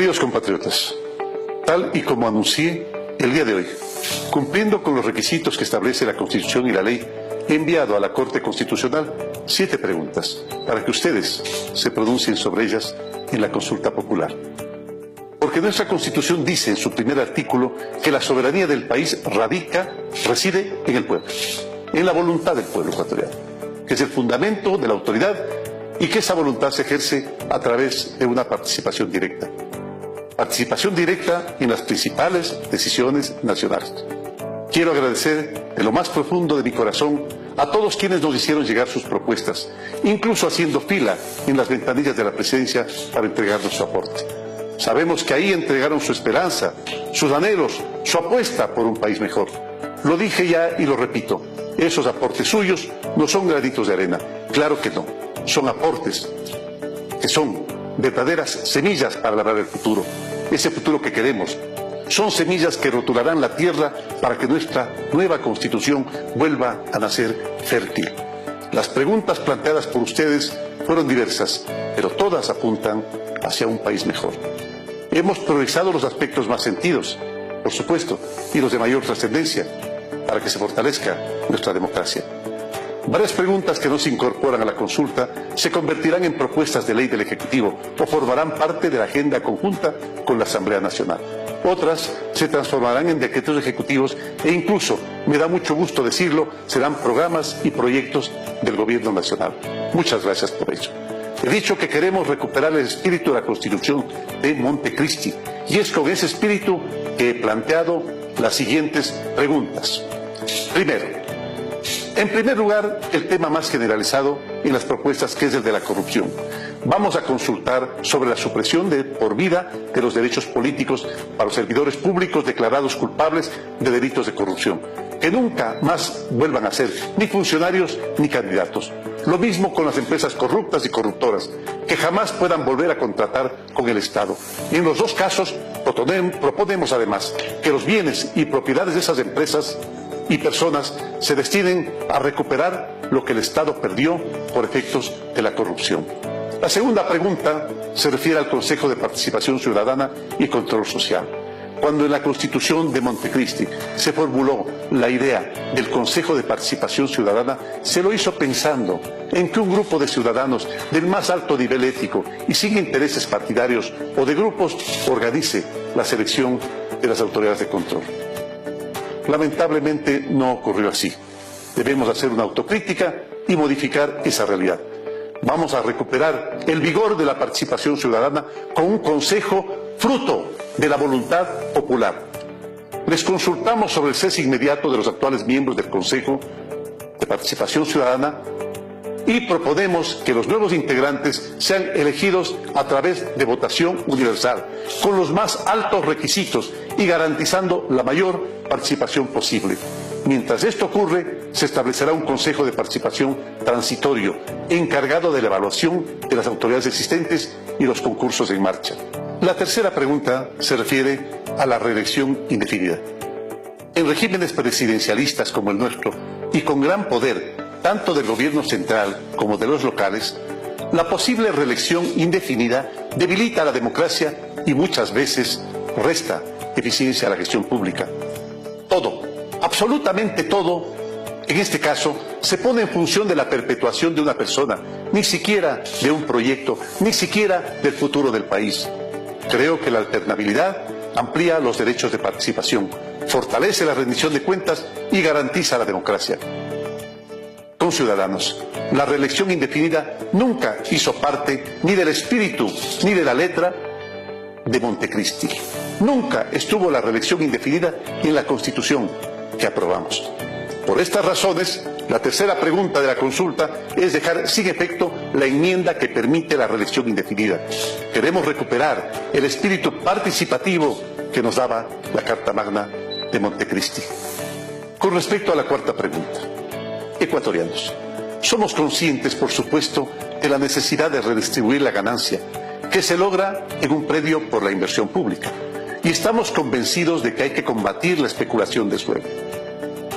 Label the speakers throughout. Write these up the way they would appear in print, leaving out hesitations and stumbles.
Speaker 1: Queridos compatriotas, tal y como anuncié el día de hoy, cumpliendo con los requisitos que establece la Constitución y la ley, he enviado a la Corte Constitucional 7 preguntas para que ustedes se pronuncien sobre ellas en la consulta popular. Porque nuestra Constitución dice en su primer artículo que la soberanía del país reside en el pueblo, en la voluntad del pueblo ecuatoriano, que es el fundamento de la autoridad y que esa voluntad se ejerce a través de una participación directa. Participación directa en las principales decisiones nacionales. Quiero agradecer de lo más profundo de mi corazón a todos quienes nos hicieron llegar sus propuestas, incluso haciendo fila en las ventanillas de la presidencia para entregarnos su aporte. Sabemos que ahí entregaron su esperanza, sus anhelos, su apuesta por un país mejor. Lo dije ya y lo repito, esos aportes suyos no son granitos de arena, claro que no, son aportes que son verdaderas semillas para labrar el futuro, ese futuro que queremos. Son semillas que rotularán la tierra para que nuestra nueva Constitución vuelva a nacer fértil. Las preguntas planteadas por ustedes fueron diversas, pero todas apuntan hacia un país mejor. Hemos priorizado los aspectos más sentidos, por supuesto, y los de mayor trascendencia, para que se fortalezca nuestra democracia. Varias preguntas que no se incorporan a la consulta se convertirán en propuestas de ley del Ejecutivo o formarán parte de la agenda conjunta con la Asamblea Nacional. Otras se transformarán en decretos ejecutivos e incluso, me da mucho gusto decirlo, serán programas y proyectos del Gobierno Nacional. Muchas gracias por ello. He dicho que queremos recuperar el espíritu de la Constitución de Montecristi y es con ese espíritu que he planteado las siguientes preguntas. Primero, en primer lugar, el tema más generalizado en las propuestas, que es el de la corrupción. Vamos a consultar sobre la supresión de por vida de los derechos políticos para los servidores públicos declarados culpables de delitos de corrupción, que nunca más vuelvan a ser ni funcionarios ni candidatos. Lo mismo con las empresas corruptas y corruptoras, que jamás puedan volver a contratar con el Estado. En los dos casos proponemos además que los bienes y propiedades de esas empresas y personas se destinen a recuperar lo que el Estado perdió por efectos de la corrupción. La segunda pregunta se refiere al Consejo de Participación Ciudadana y Control Social. Cuando en la Constitución de Montecristi se formuló la idea del Consejo de Participación Ciudadana, se lo hizo pensando en que un grupo de ciudadanos del más alto nivel ético y sin intereses partidarios o de grupos organice la selección de las autoridades de control. Lamentablemente no ocurrió así. Debemos hacer una autocrítica y modificar esa realidad. Vamos a recuperar el vigor de la participación ciudadana con un consejo fruto de la voluntad popular. Les consultamos sobre el cese inmediato de los actuales miembros del Consejo de Participación Ciudadana y proponemos que los nuevos integrantes sean elegidos a través de votación universal, con los más altos requisitos y garantizando la mayor participación posible. Mientras esto ocurre, se establecerá un Consejo de Participación transitorio, encargado de la evaluación de las autoridades existentes y los concursos en marcha. La tercera pregunta se refiere a la reelección indefinida. En regímenes presidencialistas como el nuestro, y con gran poder tanto del gobierno central como de los locales, la posible reelección indefinida debilita la democracia y muchas veces resta eficiencia a la gestión pública. Todo, absolutamente todo, en este caso, se pone en función de la perpetuación de una persona, ni siquiera de un proyecto, ni siquiera del futuro del país. Creo que la alternabilidad amplía los derechos de participación, fortalece la rendición de cuentas y garantiza la democracia. Ciudadanos, la reelección indefinida nunca hizo parte ni del espíritu ni de la letra de Montecristi. Nunca estuvo la reelección indefinida en la Constitución que aprobamos. Por estas razones, la tercera pregunta de la consulta es dejar sin efecto la enmienda que permite la reelección indefinida. Queremos recuperar el espíritu participativo que nos daba la Carta Magna de Montecristi. Con respecto a la cuarta pregunta, ecuatorianos, somos conscientes, por supuesto, de la necesidad de redistribuir la ganancia que se logra en un predio por la inversión pública y estamos convencidos de que hay que combatir la especulación de suelo.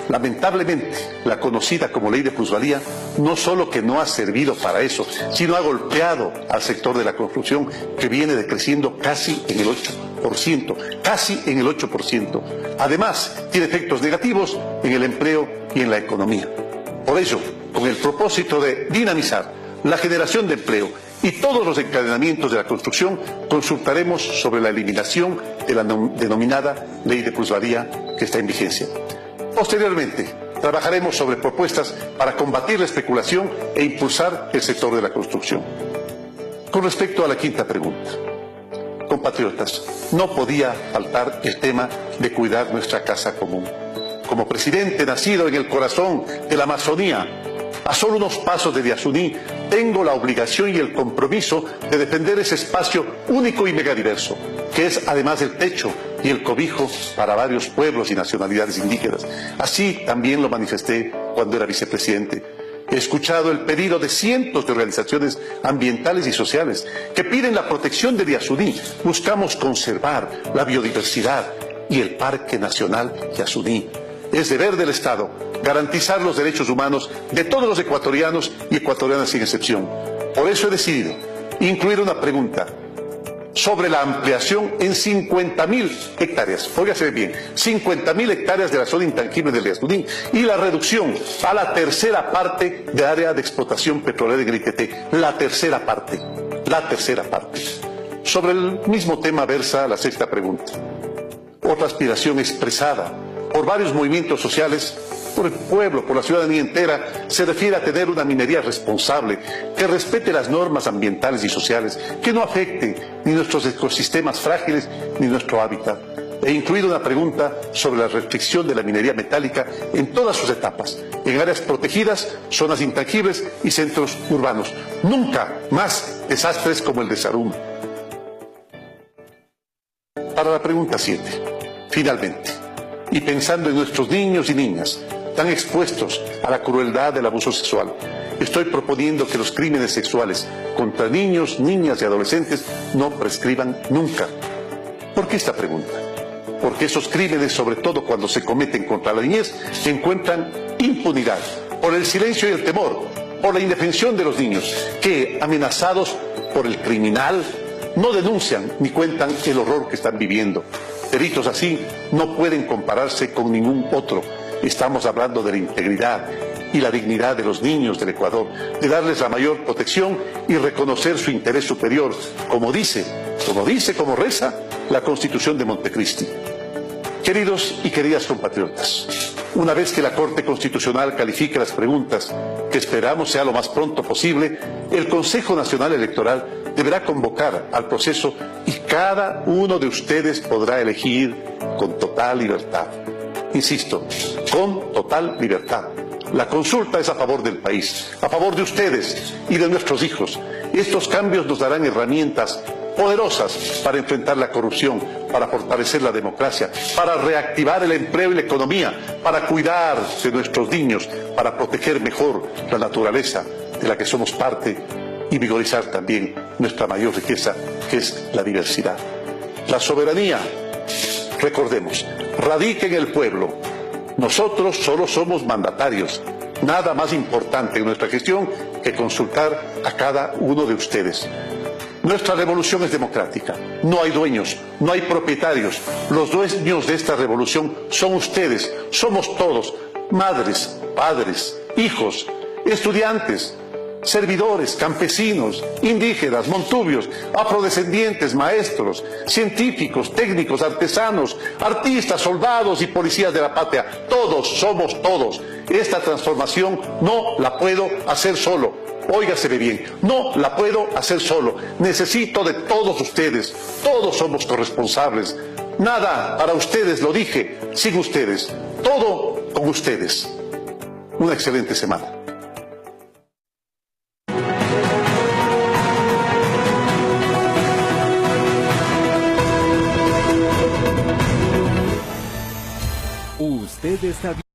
Speaker 1: Lamentablemente, la conocida como ley de plusvalía no solo que no ha servido para eso, sino ha golpeado al sector de la construcción que viene decreciendo casi en el 8%, casi en el 8%. Además, tiene efectos negativos en el empleo y en la economía. Por ello, con el propósito de dinamizar la generación de empleo y todos los encadenamientos de la construcción, consultaremos sobre la eliminación de la denominada ley de plusvalía que está en vigencia. Posteriormente, trabajaremos sobre propuestas para combatir la especulación e impulsar el sector de la construcción. Con respecto a la quinta pregunta, compatriotas, no podía faltar el tema de cuidar nuestra casa común. Como presidente nacido en el corazón de la Amazonía, a solo unos pasos de Yasuní, tengo la obligación y el compromiso de defender ese espacio único y megadiverso, que es además el techo y el cobijo para varios pueblos y nacionalidades indígenas. Así también lo manifesté cuando era vicepresidente. He escuchado el pedido de cientos de organizaciones ambientales y sociales que piden la protección de Yasuní. Buscamos conservar la biodiversidad y el Parque Nacional Yasuní. Es deber del Estado garantizar los derechos humanos de todos los ecuatorianos y ecuatorianas sin excepción. Por eso he decidido incluir una pregunta sobre la ampliación en 50.000 hectáreas, óigase bien, 50.000 hectáreas de la zona intangible del Yasuní y la reducción a la tercera parte de área de explotación petrolera en el Igueté, la tercera parte. Sobre el mismo tema versa la sexta pregunta. Otra aspiración expresada por varios movimientos sociales, por el pueblo, por la ciudadanía entera, se refiere a tener una minería responsable, que respete las normas ambientales y sociales, que no afecte ni nuestros ecosistemas frágiles ni nuestro hábitat. He incluido una pregunta sobre la restricción de la minería metálica en todas sus etapas, en áreas protegidas, zonas intangibles y centros urbanos. Nunca más desastres como el de Sarum. Para la pregunta 7, finalmente, y pensando en nuestros niños y niñas tan expuestos a la crueldad del abuso sexual, estoy proponiendo que los crímenes sexuales contra niños, niñas y adolescentes no prescriban nunca. ¿Por qué esta pregunta? Porque esos crímenes, sobre todo cuando se cometen contra la niñez, encuentran impunidad por el silencio y el temor, por la indefensión de los niños, que, amenazados por el criminal, no denuncian ni cuentan el horror que están viviendo. Delitos así no pueden compararse con ningún otro. Estamos hablando de la integridad y la dignidad de los niños del Ecuador, de darles la mayor protección y reconocer su interés superior, como reza la Constitución de Montecristi. Queridos y queridas compatriotas, una vez que la Corte Constitucional califique las preguntas, que esperamos sea lo más pronto posible, el Consejo Nacional Electoral deberá convocar al proceso y cada uno de ustedes podrá elegir con total libertad. Insisto, con total libertad. La consulta es a favor del país, a favor de ustedes y de nuestros hijos. Estos cambios nos darán herramientas poderosas para enfrentar la corrupción, para fortalecer la democracia, para reactivar el empleo y la economía, para cuidar de nuestros niños, para proteger mejor la naturaleza de la que somos parte y vigorizar también nuestra mayor riqueza, que es la diversidad. La soberanía, recordemos, radica en el pueblo. Nosotros solo somos mandatarios. Nada más importante en nuestra gestión que consultar a cada uno de ustedes. Nuestra revolución es democrática. No hay dueños, no hay propietarios. Los dueños de esta revolución son ustedes, somos todos, madres, padres, hijos, estudiantes, servidores, campesinos, indígenas, montubios, afrodescendientes, maestros, científicos, técnicos, artesanos, artistas, soldados y policías de la patria. Todos somos todos. Esta transformación no la puedo hacer solo. Óigaseme bien, no la puedo hacer solo. Necesito de todos ustedes. Todos somos corresponsables. Nada para ustedes, lo dije, sin ustedes. Todo con ustedes. Una excelente semana.
Speaker 2: Usted está